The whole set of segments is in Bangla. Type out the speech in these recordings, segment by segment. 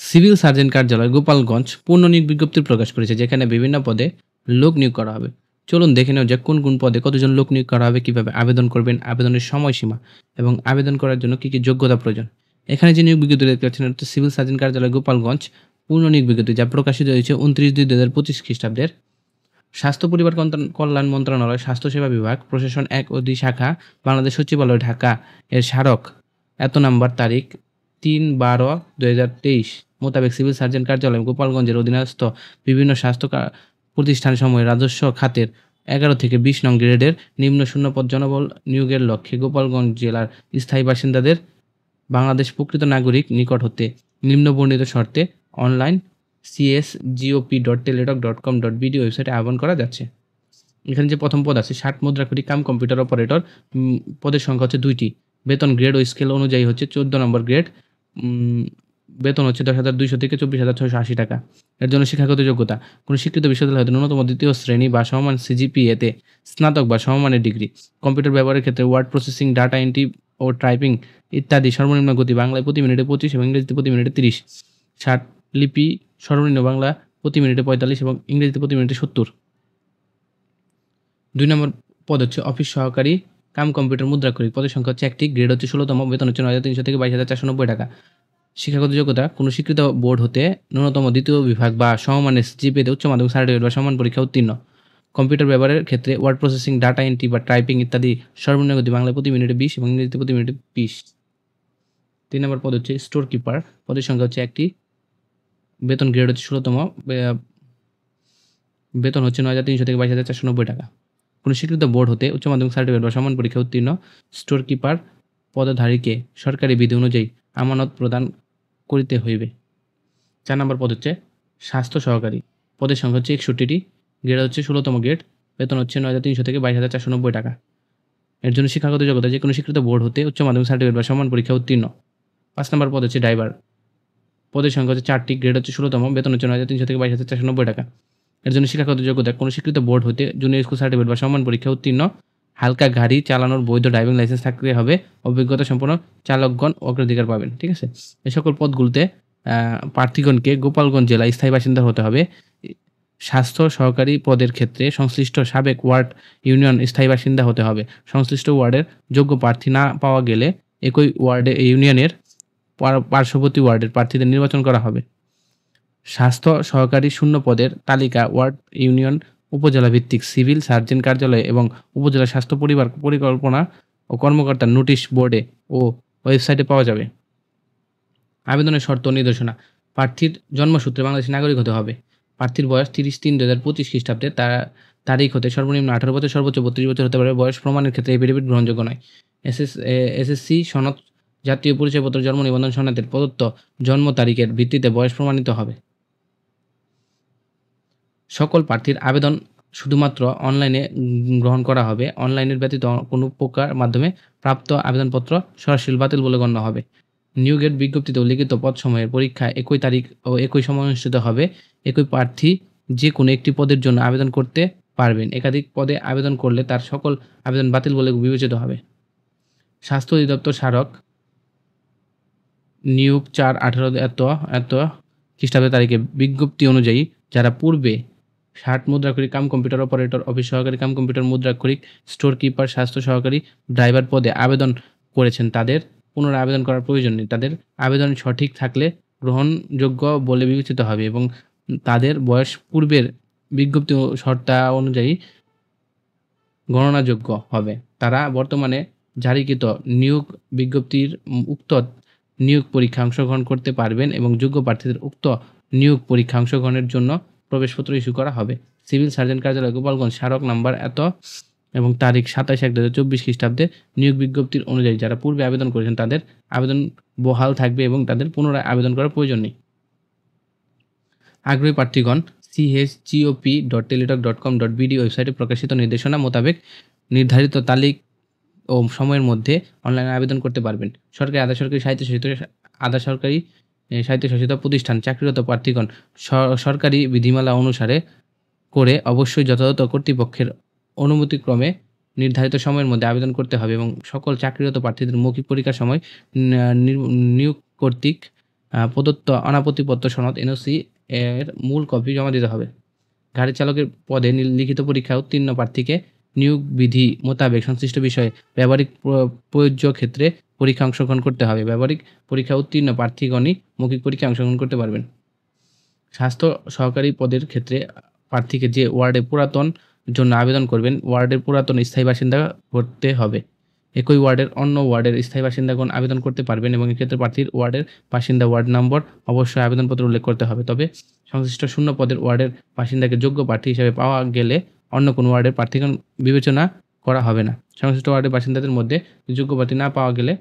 সিভিল সার্জন কার্যালয় গোপালগঞ্জ পূর্ণ নিয়োগ বিজ্ঞপ্তি প্রকাশ করেছে, যেখানে বিভিন্ন পদে লোক নিয়োগ করা হবে। চলুন দেখে নেওয়া যাক কোন কোন পদে কতজন লোক নিয়োগ করা হবে, কিভাবে আবেদন করবেন, আবেদনের সময়সীমা এবং আবেদন করার জন্য কী কী যোগ্যতা প্রয়োজন। এখানে যে নিয়োগ বিজ্ঞপ্তি দেখতে পাচ্ছেন, এটা সিভিল সার্জন কার্যালয় গোপালগঞ্জ পূর্ণ নিয়োগ বিজ্ঞপ্তি, যা প্রকাশিত হয়েছে 29/2/2025 খ্রিস্টাব্দের। স্বাস্থ্য পরিবার কল্যাণ মন্ত্রণালয়, স্বাস্থ্যসেবা বিভাগ, প্রশাসন ১ ও ২ শাখা, বাংলাদেশ সচিবালয় ঢাকা এর স্মারক এত নম্বর তারিখ ৩/১২/২০২৩ মোতাবেক সিভিল সার্জন কার্যালয় গোপালগঞ্জের অধীনস্থ বিভিন্ন স্বাস্থ্য প্রতিষ্ঠানসমূহে রাজস্ব খাতের ১১ থেকে ২০ নং গ্রেডের নিম্ন শূন্যপদ জনবল নিয়োগের লক্ষ্যে গোপালগঞ্জ জেলার স্থায়ী বাসিন্দাদের বাংলাদেশ প্রকৃত নাগরিক নিকট হতে নিম্নবর্ণিত শর্তে অনলাইন csgop.teledoc.com.bd ওয়েবসাইটে আহ্বান করা যাচ্ছে। এখানে যে প্রথম পদ আছে 60 মুদ্রাক্ষরিক কাম কম্পিউটার অপারেটর, পদের সংখ্যা হচ্ছে 2টি। বেতন গ্রেড ও স্কেল অনুযায়ী হচ্ছে 14 নম্বর গ্রেড, বেতন হচ্ছে 10,200 থেকে 24,680 টাকা। এর জন্য শিক্ষাগত যোগ্যতা কোনো স্বীকৃত বিশ্ববিদ্যালয় হতে ন্যূনতম 2য় শ্রেণী বা সমমান সিজিপিএতে স্নাতক বা সমমানের ডিগ্রি। কম্পিউটার ব্যবহারের ক্ষেত্রে ওয়ার্ড প্রসেসিং, ডাটা এন্ট্রি ও টাইপিং ইত্যাদি সর্বনিম্ন গতি বাংলায় প্রতি মিনিটে 25 এবং ইংরেজিতে প্রতি মিনিটে 30। ষাট লিপি সর্বনিম্ন বাংলা প্রতি মিনিটে 45 এবং ইংরেজিতে প্রতি মিনিটে 70। 2 নম্বর পদ হচ্ছে অফিস সহকারী কাম কম্পিউটার মুদ্রাক্ষরিক, পদের সংখ্যা হচ্ছে 1টি, গ্রেড হচ্ছে 16তম, বেতন হচ্ছে 9,300 থেকে 22,490 টাকা। শিক্ষাগত যোগ্যতা কোনো স্বীকৃত বোর্ড হতে ন্যূনতম 2য় বিভাগ বা সমমানের জিপিএতে উচ্চ মাধ্যমিক সার্টিফিকেট বা সমান পরীক্ষা উত্তীর্ণ। কম্পিউটার ব্যবহারের ক্ষেত্রে ওয়ার্ড প্রসেসিং, ডাটা এন্ট্রি বা টাইপিং ইত্যাদি সর্বনিম্ন গতি বাংলায় প্রতি মিনিটে 20 এবং ইংরেজিতে প্রতি মিনিটে 20। 3 নম্বর পদ হচ্ছে স্টোর কিপার, পদের সংখ্যা হচ্ছে 1টি, বেতন গ্রেড হচ্ছে 16তম, বেতন হচ্ছে 9,300 থেকে 22,490 টাকা। কোনো স্বীকৃত বোর্ড হতে উচ্চ মাধ্যমিক সার্টিফিকেট বা সমান পরীক্ষা উত্তীর্ণ স্টোর কিপার পদধারীকে সরকারি বিধি অনুযায়ী আমানত প্রদান করিতে হইবে। 4 নম্বর পদ হচ্ছে স্বাস্থ্য সহকারী, পদের সংখ্যা হচ্ছে 61টি, গ্রেড হচ্ছে 16তম গ্রেড, বেতন হচ্ছে 9,300 থেকে 22,490 টাকা। এর জন্য শিক্ষাগত যোগ্যতা যে কোনো স্বীকৃত বোর্ড হতে উচ্চ মাধ্যমিক সার্টিফিকেট বা সমান পরীক্ষা উত্তীর্ণ। 5 নম্বর পদ হচ্ছে ড্রাইভার, পদের সংখ্যা হচ্ছে 4টি, গ্রেড হচ্ছে 16তম, বেতন হচ্ছে 9,300 থেকে 22,490 টাকা। এর জন্য শিক্ষাগত যোগ্যতা কোনো স্বীকৃত বোর্ড হতে জুনিয়র স্কুল সার্টিফিকেট বা সমান পরীক্ষা উত্তীর্ণ, হালকা গাড়ি চালানোর বৈধ ড্রাইভিং লাইসেন্স থাকতে হবে, অভিজ্ঞতা সম্পন্ন চালকগণ অগ্রাধিকার পাবেন। ঠিক আছে, এই সকল পদগুলোতে প্রার্থীগণকে গোপালগঞ্জ জেলায় স্থায়ী বাসিন্দা হতে হবে। স্বাস্থ্য সহকারী পদের ক্ষেত্রে সংশ্লিষ্ট সাবেক ওয়ার্ড ইউনিয়ন স্থায়ী বাসিন্দা হতে হবে। সংশ্লিষ্ট ওয়ার্ডের যোগ্য প্রার্থী না পাওয়া গেলে একই ওয়ার্ডে ইউনিয়নের পার্শ্ববর্তী ওয়ার্ডের প্রার্থীদের নির্বাচন করা হবে। স্বাস্থ্য সহকারী শূন্য পদের তালিকা ওয়ার্ড ইউনিয়ন উপজেলা ভিত্তিক সিভিল সার্জন কার্যালয় এবং উপজেলা স্বাস্থ্য পরিবার পরিকল্পনা ও কর্মকর্তার নোটিশ বোর্ডে ও ওয়েবসাইটে পাওয়া যাবে। আবেদনের শর্ত ও নির্দেশনা প্রার্থীর জন্মসূত্রে বাংলাদেশের নাগরিক হতে হবে। প্রার্থীর বয়স 30/3/2025 খ্রিস্টাব্দে তারিখ হতে সর্বনিম্ন 18 বছর, সর্বোচ্চ 32 বছর হতে পারে। বয়স প্রমাণের ক্ষেত্রে এফিডেভিট গ্রহণযোগ্য নয়। এসএসসি সনদ, জাতীয় পরিচয়পত্র, জন্ম নিবন্ধন সনদের প্রদত্ত জন্ম তারিখের ভিত্তিতে বয়স প্রমাণিত হবে। সকল প্রার্থীর আবেদন শুধুমাত্র অনলাইনে গ্রহণ করা হবে। অনলাইনের ব্যতীত কোনো প্রকার মাধ্যমে প্রাপ্ত আবেদনপত্র সরাসরি বাতিল বলে গণ্য হবে। নিয়োগের বিজ্ঞপ্তিতে উল্লিখিত পদসমূহের পরীক্ষা একই তারিখ ও একই সময় অনুষ্ঠিত হবে। একই প্রার্থী যে কোনো একটি পদের জন্য আবেদন করতে পারবেন। একাধিক পদে আবেদন করলে তার সকল আবেদন বাতিল বলে বিবেচিত হবে। স্বাস্থ্য অধিদপ্তর স্মারক নিয়োগ 4/18 খ্রিস্টাব্দের তারিখে বিজ্ঞপ্তি অনুযায়ী যারা পূর্বে 60 মুদ্রাক্ষরিক কাম কম্পিউটার অপারেটর, অফিস সহকারী কাম কম্পিউটার মুদ্রাক্ষরিক, স্টোর কিপার, স্বাস্থ্য সহকারী, ড্রাইভার পদে আবেদন করেছেন তাদের পুনরায় আবেদন করার প্রয়োজন নেই। তাদের আবেদন সঠিক থাকলে গ্রহণযোগ্য বলে বিবেচিত হবে এবং তাদের বয়স পূর্বের বিজ্ঞপ্তি শর্তা অনুযায়ী গণনাযোগ্য হবে। তারা বর্তমানে জারিকৃত নিয়োগ বিজ্ঞপ্তির উক্ত নিয়োগ পরীক্ষায় অংশগ্রহণ করতে পারবেন এবং যোগ্য প্রার্থীদের উক্ত নিয়োগ পরীক্ষায় অংশগ্রহণের জন্য প্রবেশপত্র ইস্যু করা হবে। সিভিল সার্জন কার্যালয় গোপালগঞ্জ স্মারক নাম্বার এত এবং তারিখ 27/1/2024 খ্রিস্টাব্দে নিয়োগ বিজ্ঞপ্তির অনুযায়ী যারা পূর্বে আবেদন করেছেন তাদের আবেদন বহাল থাকবে এবং তাদের পুনরায় আবেদন করার প্রয়োজন নেই। আগ্রহী প্রার্থীগণ csgop.teledoc.com.bd ওয়েবসাইটে প্রকাশিত নির্দেশনা মোতাবেক নির্ধারিত তারিখ ও সময়ের মধ্যে অনলাইনে আবেদন করতে পারবেন। সরকারি আধা সরকারি স্বায়ত্তশাসিত প্রতিষ্ঠান চাকরিরত প্রার্থীগণ সরকারি বিধিমালা অনুসারে করে অবশ্যই যথাযথ কর্তৃপক্ষের অনুমতিক্রমে নির্ধারিত সময়ের মধ্যে আবেদন করতে হবে এবং সকল চাকরিরত প্রার্থীদের মৌখিক পরীক্ষার সময় নিয়োগ কর্তৃক প্রদত্ত অনাপত্তিপত্র সনদ এনওসি এর মূল কপি জমা দিতে হবে। গাড়ি চালকের পদে লিখিত পরীক্ষায় উত্তীর্ণ প্রার্থীকে নিয়োগ বিধি মোতাবেক সংশ্লিষ্ট বিষয়ে ব্যবহারিক প্রযোজ্য ক্ষেত্রে পরীক্ষা অংশগ্রহণ করতে হবে। ব্যবহারিক পরীক্ষা উত্তীর্ণ প্রার্থীগণই মৌখিক পরীক্ষায় অংশগ্রহণ করতে পারবেন। স্বাস্থ্য সহকারী পদের ক্ষেত্রে প্রার্থীকে যে ওয়ার্ডে পুরাতন জন্য আবেদন করবেন, ওয়ার্ডের পুরাতন স্থায়ী বাসিন্দা করতে হবে। একই ওয়ার্ডের অন্য ওয়ার্ডের স্থায়ী বাসিন্দাগণ আবেদন করতে পারবেন এবং এক্ষেত্রে প্রার্থীর ওয়ার্ডের বাসিন্দা ওয়ার্ড নম্বর অবশ্যই আবেদনপত্রে উল্লেখ করতে হবে। তবে সংশ্লিষ্ট শূন্য পদের ওয়ার্ডের বাসিন্দাকে যোগ্য প্রার্থী হিসেবে পাওয়া গেলে অন্য কোনো ওয়ার্ডের প্রার্থীগণ বিবেচনা করা হবে না। সংশ্লিষ্ট ওয়ার্ডের বাসিন্দাদের মধ্যে যোগ্য প্রার্থী না পাওয়া গেলে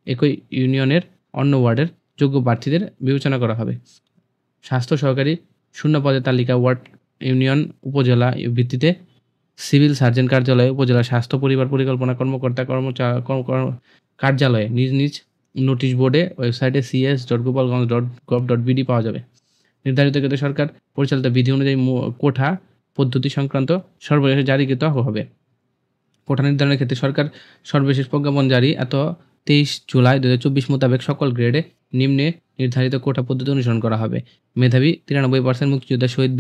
একই ইউনিয়নের অন্য ওয়ার্ডের যোগ্য প্রার্থীদের বিবেচনা করা হবে। স্বাস্থ্য সহকারী শূন্য পদের তালিকা ওয়ার্ড, ইউনিয়ন, উপজেলা ভিত্তিতে সিভিল সার্জন কার্যালয়ে, উপজেলা স্বাস্থ্য পরিবার পরিকল্পনা কর্মকর্তা কার্যালয়ে নিজ নিজ নোটিশ বোর্ডে, ওয়েবসাইটে cs.gopalganj.gov.bd পাওয়া যাবে। নির্ধারিত ক্ষেত্রে সরকার পরিচালিত বিধি অনুযায়ী কোঠা পদ্ধতি সংক্রান্ত সর্বশেষ জারিকৃত হবে। কোঠা নির্ধারণের ক্ষেত্রে সরকার সর্বশেষ প্রজ্ঞাপন জারি 23 জুলাই 2024 মোতাবেক সকল গ্রেডে নিম্নে নির্ধারিত কোঠা পদ্ধতি অনুসরণ করা হবে। মেধাবী 93%, মুক্তিযোদ্ধা শহীদ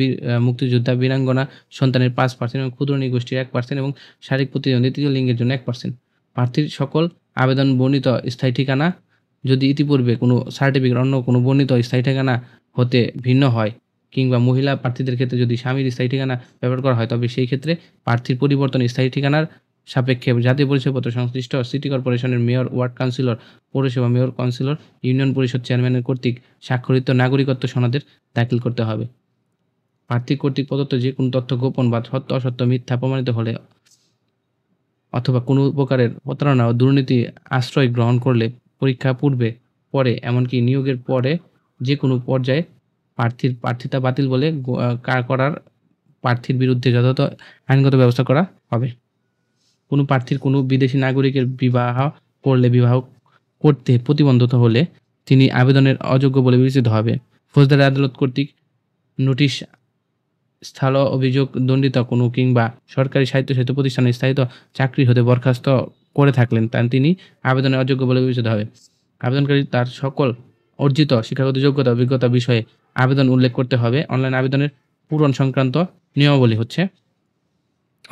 মুক্তিযোদ্ধা বীরাঙ্গনা সন্তানের 5% এবং ক্ষুদ্র নৃগোষ্ঠীর 1% এবং শারীরিক প্রতিবন্ধী তৃতীয় লিঙ্গের জন্য 1%। প্রার্থীর সকল আবেদন বর্ণিত স্থায়ী ঠিকানা যদি ইতিপূর্বে কোনো সার্টিফিকেট অন্য কোনো বর্ণিত স্থায়ী ঠিকানা হতে ভিন্ন হয় কিংবা মহিলা প্রার্থীদের ক্ষেত্রে যদি স্বামীর স্থায়ী ঠিকানা ব্যবহার করা হয়, তবে সেই ক্ষেত্রে প্রার্থীর পরিবর্তন স্থায়ী ঠিকানার সাপেক্ষে জাতীয় পরিচয়পত্র সংশ্লিষ্ট সিটি কর্পোরেশনের মেয়র, ওয়ার্ড কাউন্সিলর, পৌরসভা মেয়র, কাউন্সিলর, ইউনিয়ন পরিষদ চেয়ারম্যানের কর্তৃক স্বাক্ষরিত নাগরিকত্ব সনদের দাখিল করতে হবে। প্রার্থী কর্তৃক প্রদত্ত যে কোনো তথ্য গোপন বা সত্য অসত্য মিথ্যা প্রমাণিত হলে অথবা কোনো প্রকারের প্রতারণা ও দুর্নীতি আশ্রয় গ্রহণ করলে পরীক্ষা পূর্বে, পরে, এমনকি নিয়োগের পরে যে কোনো পর্যায়ে প্রার্থিতা বাতিল বলে করার প্রার্থীর বিরুদ্ধে যথাযথ আইনগত ব্যবস্থা করা হবে। কোনো প্রার্থীর কোনো বিদেশি নাগরিকের বিবাহ করতে প্রতিবন্ধকতা হলে তিনি আবেদনের অযোগ্য বলে বিবেচিত হবে। ফৌজদারি আদালত কর্তৃক নোটিশ, স্থল অভিযোগ দণ্ডিত কোনো কিংবা সরকারি স্বায়ত্তশাসিত প্রতিষ্ঠানে স্থায়িত চাকরি হতে বরখাস্ত করে থাকলেন তিনি আবেদনের অযোগ্য বলে বিবেচিত হবে। আবেদনকারী তার সকল অর্জিত শিক্ষাগত যোগ্যতা অভিজ্ঞতা বিষয়ে আবেদন উল্লেখ করতে হবে। অনলাইন আবেদনের পূরণ সংক্রান্ত নিয়মাবলী হচ্ছে: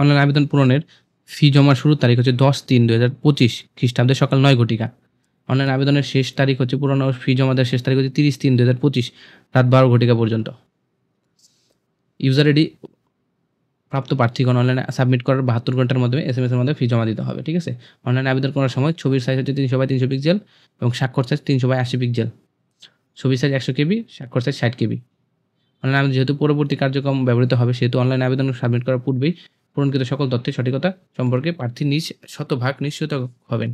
অনলাইন আবেদন পূরণের ফি জমার শুরুর তারিখ হচ্ছে 10/3/2025 খ্রিস্টাব্দে সকাল 9 ঘটিকা। অনলাইন আবেদনের শেষ তারিখ হচ্ছে পূরণ ও ফি জমা দেওয়ার শেষ তারিখ হচ্ছে 30/3/2025 রাত 12 ঘটিকা পর্যন্ত। ইউজার আইডি প্রাপ্ত প্রার্থীগণ অনলাইনে সাবমিট করার 72 ঘন্টার মাধ্যমে SMS এর মাধ্যমে ফি জমা দিতে হবে। ঠিক আছে। অনলাইনে আবেদন করার সময় ছবির সাইজ হচ্ছে 300x300 পিক্সেল এবং স্বাক্ষর সাইজ 300x80 পিক্সেল। ছবির সাইজ 100 KB, স্বাক্ষর সাইজ 60 KB। অনলাইন আবেদন যেহেতু পরবর্তী কার্যক্রম ব্যবহৃত হবে, সেহেতু অনলাইন আবেদন সাবমিট করার পূর্বেই পূরণকৃত সকল তথ্যের সঠিকতা সম্পর্কে প্রার্থী শতভাগ নিশ্চিত হবেন।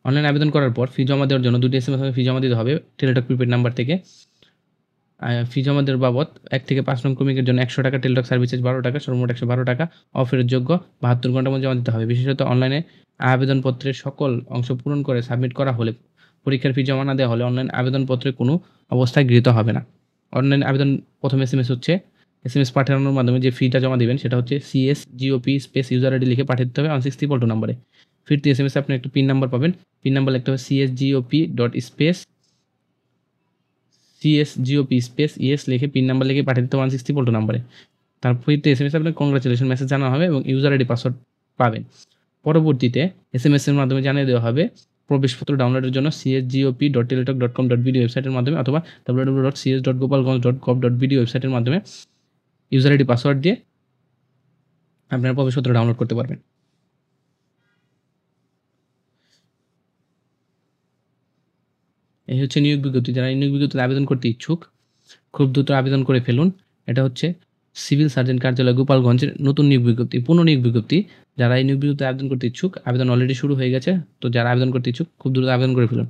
অনলাইন আবেদন করার পর ফি জমা দেওয়ার জন্য 2টি SMS ফি জমা দিতে হবে টেলিটক প্রিপেড নাম্বার থেকে। ফি জমা দেওয়ার বাবদ 1 থেকে 5 নং ক্রমিকের জন্য 100 টাকা, টেলিটক সার্ভিস চার্জ 12 টাকা, সর্বমোট 112 টাকা অফেরতযোগ্য 72 ঘন্টার মধ্যে জমা দিতে হবে। বিশেষত অনলাইনে আবেদনপত্রের সকল অংশ পূরণ করে সাবমিট করা হলে পরীক্ষার ফি জমা না দেওয়া হলে অনলাইন আবেদনপত্রে কোনো অবস্থায় গৃহীত হবে না। অনলাইন আবেদন প্রথম SMS হচ্ছে SMS পাঠানোর মাধ্যমে যে ফিটা জমা দিবেন সেটা হচ্ছে CSGOP স্পেস ইউজার আইডি লিখে পাঠিয়ে দিতে হবে 16222 নম্বরে। ফিরতি SMS আপনি একটা পিন নাম্বার পাবেন। পিন নাম্বার লিখতে হবে CSGOP স্পেস ইয়েস লিখে পিন নাম্বার লিখে পাঠিয়ে দিতে হবে 16222 নম্বরে। তার ফিরতি SMS আপনার কংগ্রাচুলেশন মেসেজ জানানো হবে এবং ইউজার আইডি পাসওয়ার্ড পাবেন। পরবর্তীতে SMS এর মাধ্যমে জানিয়ে দেওয়া হবে প্রবেশপত্র ডাউনলোডের জন্য csgop.teletalk.com.bd ওয়েবসাইটের মাধ্যমে অথবা www.cs.gopalganj.gov.bd ওয়েবসাইটের মাধ্যমে ইউজার আইডি পাসওয়ার্ড দিয়ে আপনার প্রবেশপত্র ডাউনলোড করতে পারবেন। এই হচ্ছে নিয়োগ বিজ্ঞপ্তি। যারা এই নিয়োগ বিজ্ঞপ্তিতে আবেদন করতে ইচ্ছুক খুব দ্রুত আবেদন করে ফেলুন। এটা হচ্ছে সিভিল সার্জন কার্যালয় গোপালগঞ্জের নতুন নিয়োগ বিজ্ঞপ্তি, পুনঃনিয়োগ বিজ্ঞপ্তি। যারা এই নিয়োগ বিজ্ঞপ্তিতে আবেদন করতে ইচ্ছুক, আবেদন অলরেডি শুরু হয়ে গেছে, তো যারা আবেদন করতে ইচ্ছুক খুব দ্রুত আবেদন করে ফেলুন।